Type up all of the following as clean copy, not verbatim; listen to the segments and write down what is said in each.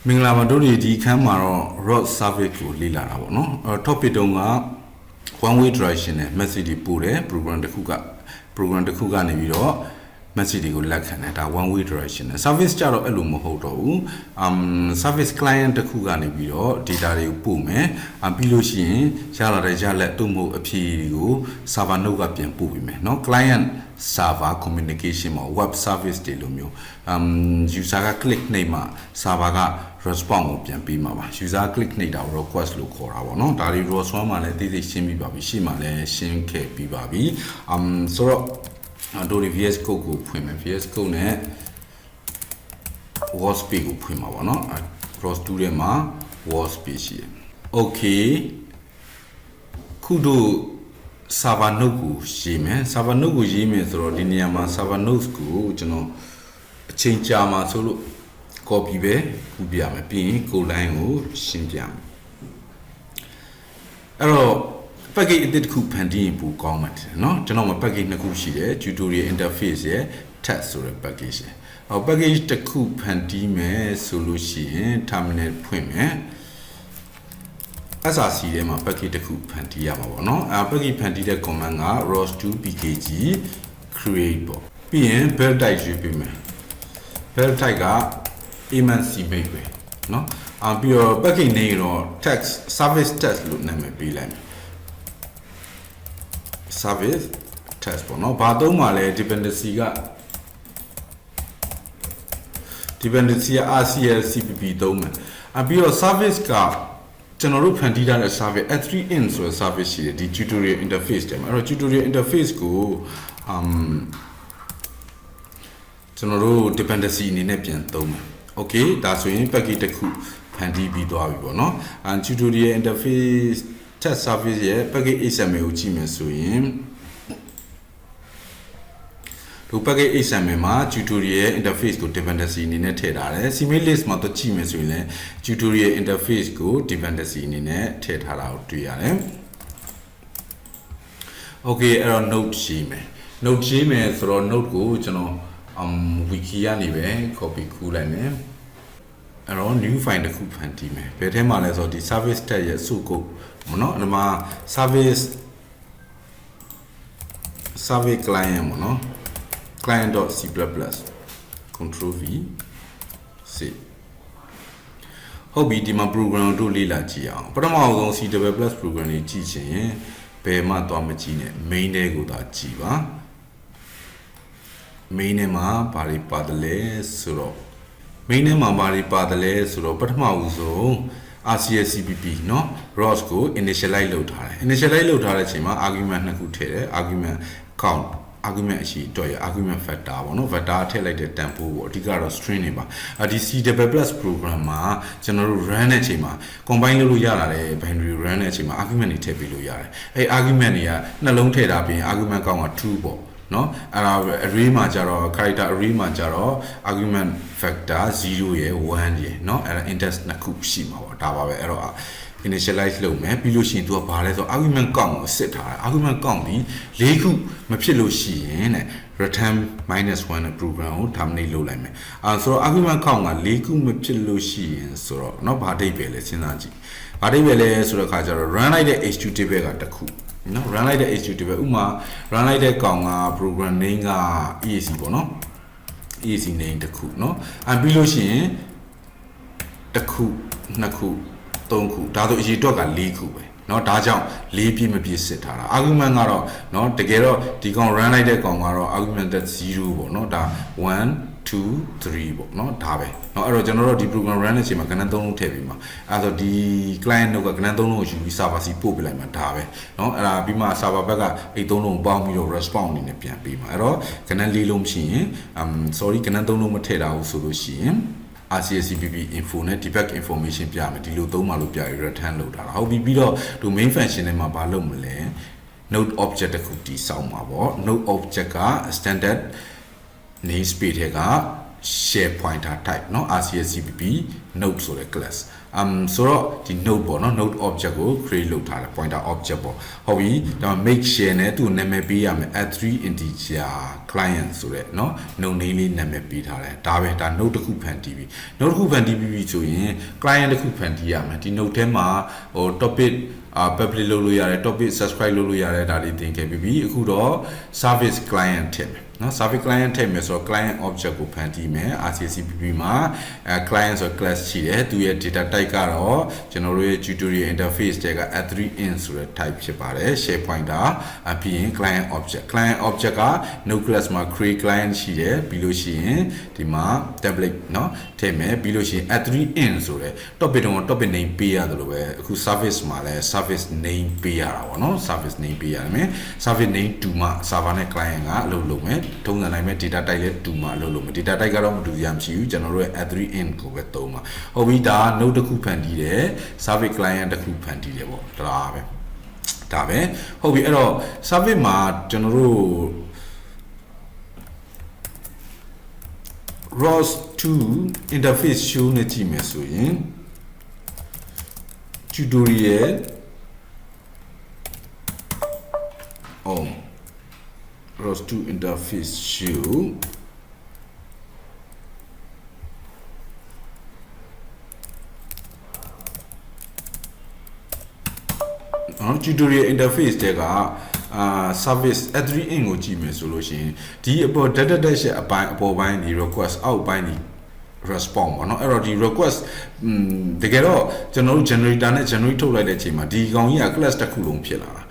မင်္ဂလာပါတို့ဒီခန်းမှာတော့ ROS service ကိုလေ့လာတာပေါ့နော်။ topic တုန်းက one way direction နဲ့ message တွေပို့တယ် program တစ်ခုကနေပြီးတော့ message တွေကိုလက်ခံတယ်ဒါ one way direction နဲ့ service ကြတော့အဲ့လိုမဟုတ်တော့ဘူး service client တစ်ခုကနေပြီးတော့ data တွေကိုပို့မယ်ပြီးလို့ရှိရင်ရလာတဲ့ရလက်တို့မဟုတ်အဖြေတွေကို server node ကပြန်ပို့ပေးမယ်เนาะ client server communication မှာ web service တွေလိုမျိုးuser က click နှိပ်မှ server က response ကိုပြန်ပေးမှာပါ user click နှိပ်တာ request လို့ခေါ်တာပေါ့เนาะဒါတွေ ROS1 မှာလည်းသိသိရှင်းပြီးပါပြီရှေ့မှာလည်းရှင်းခဲ့ပြီးပါပြီဆိုတော့တို့ဒီ VS Code ကိုဖွင့်မယ် VS Code နဲ့ workspace ကိုဖွင့်မှာပေါ့เนาะ ROS2 ထဲမှာ workspace ရှိတယ် okay ခုတို့ server node ကိုရေးမယ် server node ကိုရေးမယ်ဆိုတော့ဒီနေရာမှာ server node ကိုကျွန်တော်အချိန်ကြာမှာဆိုလို့ copy ပဲကူးပြရမယ်ပြီးရင် code line ကိုရှင်းပြမယ်အဲ့တော့ package အသစ်တစ်ခုဖန်တီးရင်ပိုကောင်းမှာတယ်เนาะကျွန်တော်မှာ package နှစ်ခုရှိတယ် tutorial interface ရယ် test ဆိုတဲ့ package ရယ်package တစ်ခုဖန်တီးမယ်ဆိုလို့ရှိရင် terminal ဖွင့်မယ် SRC ထဲမှာ package တစ်ခုဖန်တီးရမှာပေါ့เนาะpackage ဖန်တီးတဲ့ command က ROS2 pkg create ပေါ့ပြီးရင် build type ရွေးပေးမယ် build type က image image ပဲเนาะပြီးတော့ package name တော့ text service test လို့နာမည်ပေးလိုက်မယ် service test ပေါ့เนาะဘာသုံးမှာလဲ dependency က RCL CPP သုံးမယ်ပြီးတော့ service ကကျွန်တော်တို့ဖန်တီးထားတဲ့ service S3in ဆိုတဲ့ service ရှိတယ်ဒီ tutorial interface ထဲမှာအဲ့တော့ tutorial interface ကိုကျွန်တော်တို့ dependency အနေနဲ့ပြန်သုံးမယ် okay ဒါဆိုရင် package တစ်ခုဖန်တီးပြီးသွားပြီပေါ့เนาะtutorial interface test service ရဲ့ package XML ကိုကြည့်မယ်ဆိုရင်ဒီ package XML မှာ tutorial interface ကို dependency အနေနဲ့ထည့်ထားတယ် CMake list မှာတော့ကြည့်မယ်ဆိုရင်လည်း tutorial interface ကို dependency အနေနဲ့ထည့်ထားတာကိုတွေ့ရတယ် okay အဲ့တော့ note ရေးမယ် note ရေးမယ်ဆိုတော့ note ကိုကျွန်တော်wiki ကနေပဲ copy ကူးလိုက်မယ်အဲ့တော့ new file တစ်ခုဖန်တီးမယ်ဘယ်ထဲမှာလဲဆိုတော့ဒီ service tag ရဲ့စုကုတ်မနော်ဒီမှာ service client ပေါ့နော် client.c++ control v save ဟုတ်ပြီဒီမှာ program တို့လေ့လာကြည့်အောင်ပထမဆုံး c++ program တွေကြည့်ချင်ရင်ဘယ်မှသွားမကြည့်နဲ့ main ထဲကိုသာကြည့်ပါ main ထဲမှာဘာတွေပါတယ်လဲဆိုတော့ main ထဲမှာဘာတွေပါတယ်လဲဆိုတော့ပထမဆုံး RCL CPP เนาะ ROS ကို initialize လုပ်ထားတယ် initialize လုပ်ထားတဲ့အချိန်မှာ argument နှစ်ခုထည့်တယ် argument count argument အရှိအတွက်ရ argument factor ပေါ့နော် factor ထည့်လိုက်တဲ့တန်ဖိုးပေါ့အဓိကတော့ string တွေပါဒီ C++ program မှာကျွန်တော်တို့ run တဲ့အချိန်မှာ combine လုပ်လို့ရလာတဲ့ binary run တဲ့အချိန်မှာ argument တွေထည့်ပေးလို့ရတယ်အဲ့ argument တွေကနှလုံးထည့်ထားပြီး argument count က2ပေါ့เนาะအဲ့ဒါ array မှာကြတော့ character array မှာကြတော့ argument factor 0ရယ်1ရယ်เนาะအဲ့ဒါ index နှစ်ခုရှိမှာပေါ့ဒါပါပဲအဲ့တော့ initialize လုပ်မယ်ပြီးလို့ရှိရင် तू ကဘာလဲဆိုတော့ argument count ကိုစစ်ထားတယ် argument count ဒီ၄ခုမဖြစ်လို့ရှိရင်တဲ့ return -1 နဲ့ program ကို terminate လုပ်လိုက်မယ်ဆိုတော့ argument count က၄ခုမဖြစ်လို့ရှိရင်ဆိုတော့เนาะဘာအဓိပ္ပာယ်လဲစဉ်းစားကြည့်ဘာအဓိပ္ပာယ်လဲဆိုတော့ခါကျတော့ run လိုက်တဲ့ executable ကတစ်ခုနော် run လိုက်တဲ့ executable ဥမာ run လိုက်တဲ့ကောင်က program name က EAC ပေါ့နော် EAC name တစ်ခုနော်ပြီးလို့ရှိရင်တစ်ခုနှစ်ခုသုံးခုဒါဆိုအရေအတွက်က၄ခုပဲเนาะဒါကြောင့်၄ပြည့်မပြည့်စစ်ထားတာ argument ကတော့เนาะတကယ်တော့ဒီကောင် run လိုက်တဲ့ကောင်ကတော့ argument that 0ပေါ့เนาะဒါ1 2 3ပေါ့เนาะဒါပဲเนาะအဲ့တော့ကျွန်တော်တို့ဒီ program run တဲ့အချိန်မှာကဏ္ဍ3လုံးထည့်ပြီးမှာအဲ့တော့ဒီ client တို့ကကဏ္ဍ3လုံးကိုယူပြီး server စီပို့ပြလိုက်မှာဒါပဲเนาะအဲ့ဒါပြီးမှ server ဘက်ကအဲ့3လုံးပေါင်းပြီးတော့ response အနေနဲ့ပြန်ပေးမှာအဲ့တော့ကဏ္ဍ4လုံးဖြစ်ရင်sorry ကဏ္ဍ3လုံးမထည့်တာဘူးဆိုလို့ရှိရင်RCL CPP info နဲ့ debug information ပြမယ်ဒီလိုသုံးပါလို့ပြရ return လုပ်တာဟုတ်ပြီပြီးတော့ဒီ main function ထဲမှာဘာလုပ်မလဲ node object တစ်ခုတည်ဆောက်မှာပေါ့ node object က standard namespace ထဲက share pointer type เนาะ RCS CPP node ဆိုတဲ့ classဆိုတော့ဒီ node ပေါ့เนาะ node object ကို create လုပ်ထားတယ် pointer object ပေါ့ဟုတ်ပြီဒါ make share နဲ့သူနာမည်ပေးရမယ် add 3 integer client ဆိုတဲ့เนาะ node name လေးနာမည်ပေးထားတယ်ဒါပဲဒါ node တစ်ခုဖန်တီးပြီ node တစ်ခုဖန်တီးပြီးဆိုရင် client တစ်ခုဖန်တီးရမယ်ဒီ node ထဲမှာဟို topic public လုပ်လို့ရတယ် topic subscribe လုပ်လို့ရတယ်ဒါလေးသင်ခဲ့ပြီးအခုတော့ service client ထည့်မယ်နော် service client ထည့်မယ်ဆိုတော့ client object ကိုဖန်တီးမယ် RCCPP မှာ client ဆို class ရှိတယ်သူရဲ့ data type ကတော့ကျွန်တော်တို့ရဲ့ tutorial interface တွေက add3in ဆိုတဲ့ type ဖြစ်ပါတယ် share pointer ပြီးရင် client object က no class မှာ create client ရှိတယ်ပြီးလို့ရှိရင်ဒီမှာ template เนาะထည့်မယ်ပြီးလို့ရှိရင် add3in ဆိုတဲ့ topic တော့ topic name ပေးရတယ်လို့ပဲအခု service မှာလည်း service name ပေးရတာပေါ့เนาะ service name ပေးရမယ် service name တူမှ server နဲ့ client ကအလုပ်လုပ်မယ်ထုံးစံတိုင်းပဲ data type လည်းတူမှအလုပ်လုပ်မယ် data type ကတော့မတူရမရှိဘူးကျွန်တော်တို့ရဲ့ add3in ကိုပဲသုံးပါဟုတ်ပြီဒါ node တစ်ခုဖန်တီးတယ် service client တစ်ခုဖန်တီးတယ်ပေါ့ဒါပဲဟုတ်ပြီအဲ့တော့ service မှာကျွန်တော်တို့ ROS2 interface show နဲ့ကြည့်မယ်ဆိုရင် tutorial ROS2 interface show tutorial interface တွေကservice add3in ကိုကြည့်မယ်ဆိုလို့ရှိရင်ဒီအပေါ် data dash ရဲ့အပိုင်းအပေါ်ပိုင်းဒီ request အောက်ပိုင်းဒီ response ပေါ့နော်အဲ့တော့ဒီ request တကယ်တော့ကျွန်တော်တို့ generator နဲ့ generate ထုတ်လိုက်တဲ့အချိန်မှာဒီကောင်ကြီးက class တစ်ခုလုံးဖြစ်လာတာ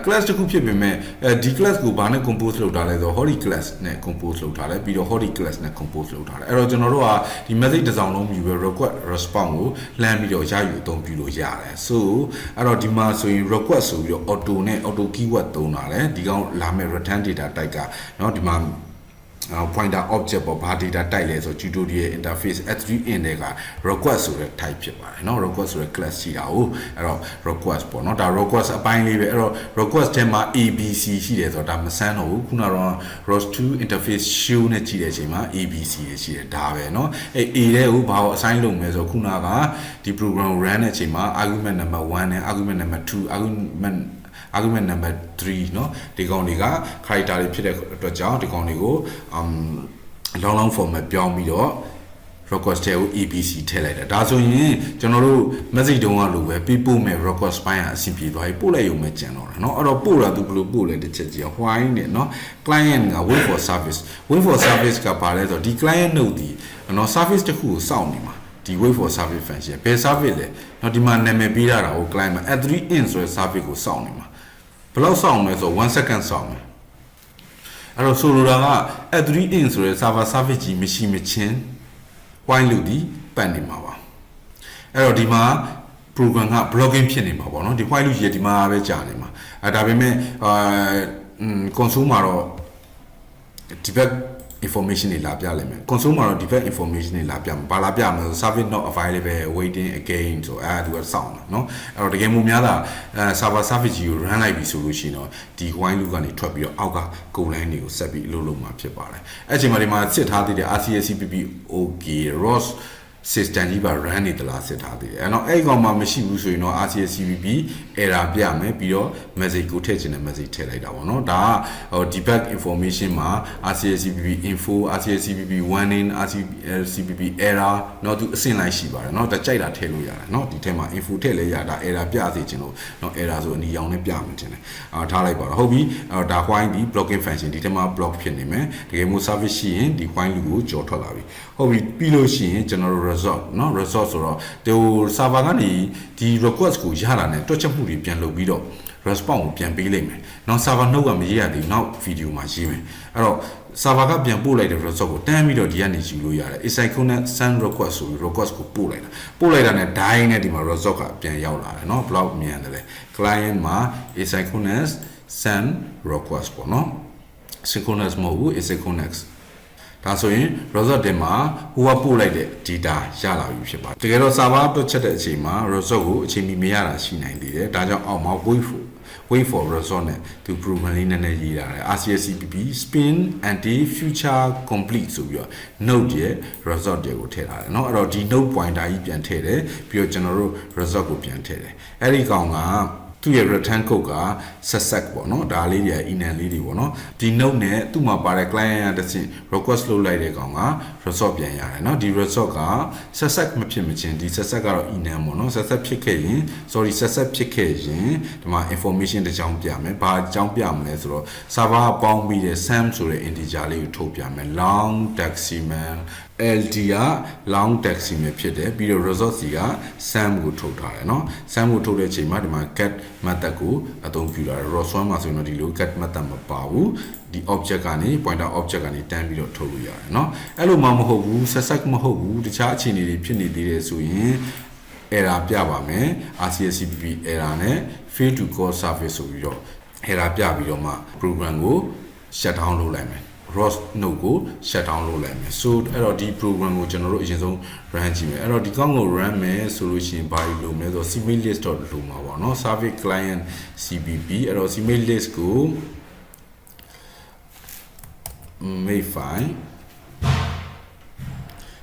class တစ်ခုဖြစ်ပေမဲ့ဒီ class ကိုဘာနဲ့ compose လုပ်ထားလဲဆိုတော့ hori class နဲ့ compose လုပ်ထားတယ်ပြီးတော့ hori class နဲ့ compose လုပ်ထားတယ်အဲ့တော့ကျွန်တော်တို့ကဒီ message တစ်စောင်လုံးမြည်ပဲ request response ကိုလှမ်းပြီးတော့ရယူအသုံးပြုလို့ရတယ် so အဲ့တော့ဒီမှာဆိုရင် request ဆိုပြီးတော့ auto နဲ့ auto keyword သုံးတာလေဒီကောင်လာမဲ့ return data type ကเนาะဒီမှာpointer object ပေါ့ဘာ data type လဲဆို tutorial interface add3in တွေက request ဆိုတဲ့ type ဖြစ်ပါတယ်เนาะ request ဆိုတဲ့ class ရှိတာ哦အဲ့တော့ request ပေါ့เนาะဒါ request အပိုင်းလေးပဲအဲ့တော့ request ထဲမှာ abc ရှိတယ်ဆိုတော့ဒါမဆန်းတော့ဘူးခုနကတော့ ROS2 interface show နဲ့ကြည့်တဲ့အချိန်မှာ abc ရှိတယ်ဒါပဲเนาะအဲ့ a တဲ့ကိုဘာကို assign လုပ်မယ်ဆိုတော့ခုနကဒီ program run တဲ့အချိန်မှာ argument number 1နဲ့ argument number 2 argument number 3เนาะဒီကောင်တွေက character တွေဖြစ်တဲ့အတွက်ကြောင့်ဒီကောင်တွေကိုlong format ပြောင်းပြီးတော့ request တွေကို abc ထည့်လိုက်တာဒါဆိုရင်ကျွန်တော်တို့ message တုံးကလိုပဲပြပို့မယ် request ပိုင်းကအဆင်ပြေသွားပြီပို့လိုက်ရုံပဲကျန်တော့တာเนาะအဲ့တော့ပို့တာသူဘယ်လိုပို့လဲတစ်ချက်ကြည့် why နဲ့เนาะ client က wait for service ကပါလဲဆိုတော့ဒီ client node ဒီเนาะ service တစ်ခုကိုစောင့်နေမှာဒီ wait for service function ဘယ် service လဲเนาะဒီမှာနာမည်ပေးထားတာကို client မှာ add3in ဆိုတဲ့ service ကိုစောင့်နေမှာဘယ်လောက်စောင့်လဲဆို1 second စောင့်မယ်အဲ့တော့ဆိုလိုတာက add3in ဆိုတဲ့ server service ကြီးမရှိမချင်း while လို့ဒီပတ်နေမှာပါအဲ့တော့ဒီမှာ program က blocking ဖြစ်နေမှာပေါ့နော်ဒီ while လို့ရဒီမှာပဲကြာနေမှာဒါပေမဲ့console မှာတော့ debug information တွေလာပြလိုက်မယ် console မှာတော့ debug information တွေလာပြမှာဘာလာပြမလဲ service not available waiting again ဆိုသူကစောင့်တာเนาะအဲ့တော့တကယ်မှများတာserver service ကြီးကို run လိုက်ပြီဆိုလို့ရှိရင်တော့ဒီ while loop ကနေထွက်ပြီးတော့အောက်က code line တွေကိုဆက်ပြီးအလုပ်လုပ်မှာဖြစ်ပါတယ်အဲ့ချိန်မှာဒီမှာစစ်ထားသေးတယ် RCCPP okay ROS system ကြီးပါ run နေသလားစစ်ထားသေးတယ်အဲ့တော့အဲ့ကောင်မှမရှိဘူးဆိုရင်တော့ RCCPP error ပြမယ်ပြီးတော့ message ကိုထည့်ချင်တဲ့ message ထည့်လိုက်တာပေါ့နော်ဒါကdebug information မှာ RCCPP info RCCPP warning RCCPP error เนาะသူအဆင့်လိုက်ရှိပါတယ်เนาะဒါကြိုက်တာထည့်လို့ရတယ်เนาะဒီထဲမှာ info ထည့်လဲရတာ error ပြစေချင်လို့เนาะ error ဆိုအနီရောင်နဲ့ပြမှတင်တယ်ထားလိုက်ပါတော့ဟုတ်ပြီဒါ while ဒီ blocking function ဒီထဲမှာ block ဖြစ်နေမယ်တကယ်လို့ service ရှိရင်ဒီ while loop ကိုကြော်ထွက်လာပြီဟုတ်ပြီပြီးလို့ရှိရင်ကျွန်တော်တို့ result เนาะ result ဆိုတော့ဒီ server ကနေဒီ request ကိုရတာနဲ့တွက်ချက်မှုတွေပြန်လုပ်ပြီးတော့ response ကိုပြန်ပေးလိုက်မယ်เนาะ server နှုတ်ကမရေးရသေးဘူးနောက် video မှာရေးမယ်အဲ့တော့ server ကပြန်ပို့လိုက်တဲ့ result ကိုတန်းပြီးတော့ဒီကနေယူလို့ရတယ် asynchronous send request ဆိုပြီး request ကိုပို့လိုက်တာနဲ့ dying နဲ့ဒီမှာ result ကပြန်ရောက်လာတယ်เนาะဘယ်လောက်မြန်တယ်လဲ client မှာ asynchronous send request ပေါ့เนาะ synchronous မဟုတ်ဘူး asynchronousဒါဆိုရင် result တင်မှာဟိုကပို့လိုက်တဲ့ data ရလာပြီဖြစ်ပါတယ်တကယ်တော့ server တွက်ချက်တဲ့အချိန်မှာ result ကိုအချိန်မီမရတာရှိနိုင်သေးတယ်ဒါကြောင့်အောက်မှာ wait wait for result နဲ့သူ program လေးနည်းနည်းရေးတာလေ RCS CPP spin anti future complete ဆိုပြီးတော့ note ရဲ့ result တွေကိုထည့်ထားတယ်เนาะအဲ့တော့ဒီ note pointer ကြီးပြန်ထည့်တယ်ပြီးတော့ကျွန်တော်တို့ result ကိုပြန်ထည့်တယ်အဲ့ဒီကောင်ကသူ့ရဲ့ return code က set ပေါ့နော်ဒါလေးတွေ enum လေးတွေပေါ့နော်ဒီ note နဲ့သူ့မှာပါတဲ့ client ရတဲ့ request လုပ်လိုက်တဲ့ကောင်က result ပြန်ရတယ်เนาะဒီ result က set မဖြစ်မချင်းဒီ set ကတော့ enum ပေါ့နော် set ဖြစ်ခဲ့ရင် sorry set ဖြစ်ခဲ့ရင်ဒီမှာ information တစ်ကြောင်းပြမယ်ဘာအကြောင်းပြမလဲဆိုတော့ server ပေါင်းပြီးတဲ့ sum ဆိုတဲ့ integer လေးကိုထုတ်ပြမယ် long decimal LD က long decimal ဖြစ်တယ်ပြီးတော့ result စီက sum ကိုထုတ်ထားတယ်เนาะ sum ကိုထုတ်တဲ့အချိန်မှာဒီမှာ get method ကိုအသုံးပြုတာ ROS1 မှာဆိုရင်တော့ဒီလို get method မပါဘူးဒီ object ကနေ pointer object ကနေတန်းပြီးတော့ထုတ်လို့ရတယ်เนาะအဲ့လိုမှမဟုတ်ဘူး set မဟုတ်ဘူးတခြားအခြေအနေတွေဖြစ်နေသေးတယ်ဆိုရင် error ပြပါမယ် RCS CPP error နဲ့ fail to call service ဆိုပြီးတော့ error ပြပြီးတော့မှ program ကို shut down လုပ်လိုက်မယ်ROS node ကို shut down လုပ်လိုက်မယ် so အဲ့တော့ဒီ program ကိုကျွန်တော်တို့အရင်ဆုံး run ကြည့်မယ်အဲ့တော့ဒီကောင်ကို run မယ်ဆိုလို့ရှိရင်ဘာလို့လဲဆိုတော့ cmate list တော့လို့မှာပါเนาะ service client CPP အဲ့တော့ cmate list ကို make file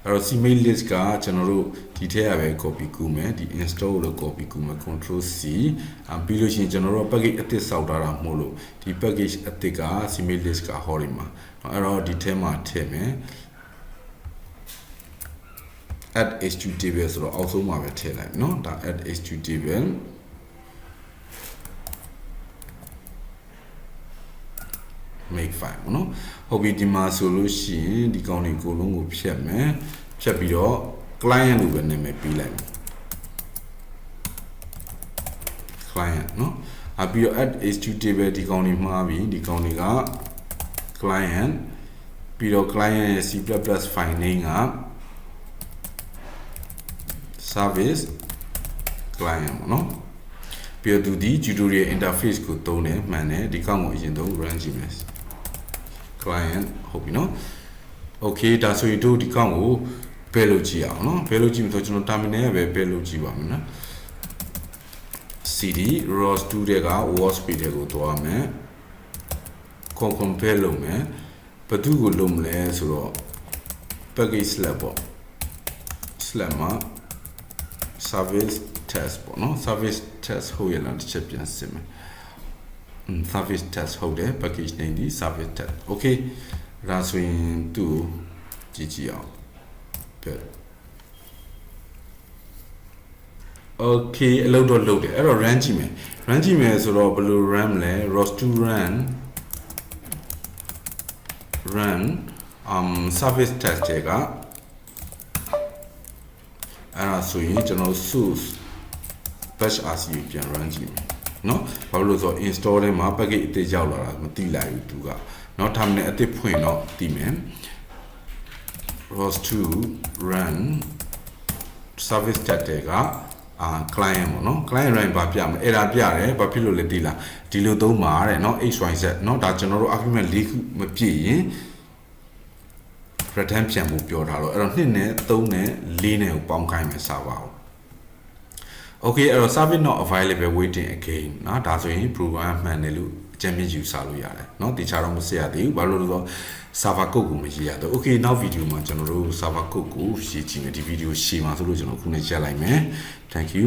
အဲ့တော့ cmate list ကကျွန်တော်တို့ဒီထဲရပဲ copy ကူးမယ်ဒီ install လို့ copy ကူးမယ် control C ပြီးလို့ရှိရင်ကျွန်တော်တို့ package အသစ်စောက်ထားတာမဟုတ်လို့ဒီ package အသစ်က cmate list ကဟောဒီမှာအဲ့တော့ဒီထဲမှာထည့်မယ် add h2 table ဆိုတော့အောက်ဆုံးမှာပဲထည့်လိုက်เนาะဒါ add h2 table make file เนาะဟုတ်ပြီဒီမှာဆိုလို့ရှိရင်ဒီကောင်တွေအကုန်လုံးကိုဖြတ်မယ်ဖြတ်ပြီးတော့ client လို့ပဲနာမည်ပေးလိုက်မယ် client เนาะပြီးတော့ add h2 table ဒီကောင်တွေမှားပြီဒီကောင်တွေက client ပြီးတော့ client ရဲ့ C++ file name က service client ပေါ့เนาะပြီးတော့သူဒီ tutorial interface ကိုသုံးတယ်မှန်တယ်ဒီကောင်ကိုအရင်ဆုံး run ကြည့်မယ် client ဟုတ်ပြီเนาะ okay ဒါဆိုရင်တို့ဒီကောင်ကိုဘယ်လိုကြည့်အောင်เนาะဘယ်လိုကြည့်မလို့ကျွန်တော် terminal ရဲ့ပဲဘယ်လိုကြည့်ပါမလဲเนาะ cd ROS2 တဲ့က workspace တဲ့ကိုသွားမယ် compare လုပ်မယ်ဘယ်သူကိုလုပ်မလဲဆိုတော့ package slab ပေါ့ slab မှာ service test ပေါ့เนาะ service test ဟုတ်ရလားတစ်ချက်ပြန်စစ်မယ်service test ဟုတ်တယ် package name ဒီ service test okay ဒါဆိုရင်သူ့ကြည့်ကြည့်အောင် okay အလုပ်တော့လုပ်တယ်အဲ့တော့ run ကြည့်မယ် run ကြည့်မယ်ဆိုတော့ဘယ်လို run လဲ ROS2 run service test တွေကအဲ့ဒါဆိုရင်ကျွန်တော် source bash rc ပြန် run ကြည့်မယ်เนาะဘာလို့လဲဆိုတော့ install ထဲမှာ package အသစ်ရောက်လာတာမသိလိုက်ဘူးသူကเนาะ terminal အသစ်ဖွင့်တော့သိမယ် ROS2 run service test တွေက client ပေါ့เนาะ client run ဘာပြမလဲ error ပြတယ်ဘာဖြစ်လို့လဲသိလားဒီလိုသုံးပါတဲ့เนาะ xyz เนาะဒါကျွန်တော်တို့ argument ၄ခုမပြည့်ရင် return ပြန်ဖို့ပြောထားတော့အဲ့တော့2နဲ့3နဲ့4နဲ့ကိုပေါင်းခိုင်းမယ် server ကို okay အဲ့တော့ service not available waiting again เนาะဒါဆိုရင် program မှန်တယ်လို့အကြံပေးယူဆလို့ရတယ်เนาะတခြားတော့မဆက်ရသေးဘူးဘာလို့လဲဆိုတော့ server code ကိုမရေးရတော့ okay နောက် video မှာကျွန်တော်တို့ server code ကိုရေးကြည့်မယ်ဒီ video ရှေ့မှာဆိုလို့ကျွန်တော်ခုနဲ့ချက်လိုက်မယ် thank you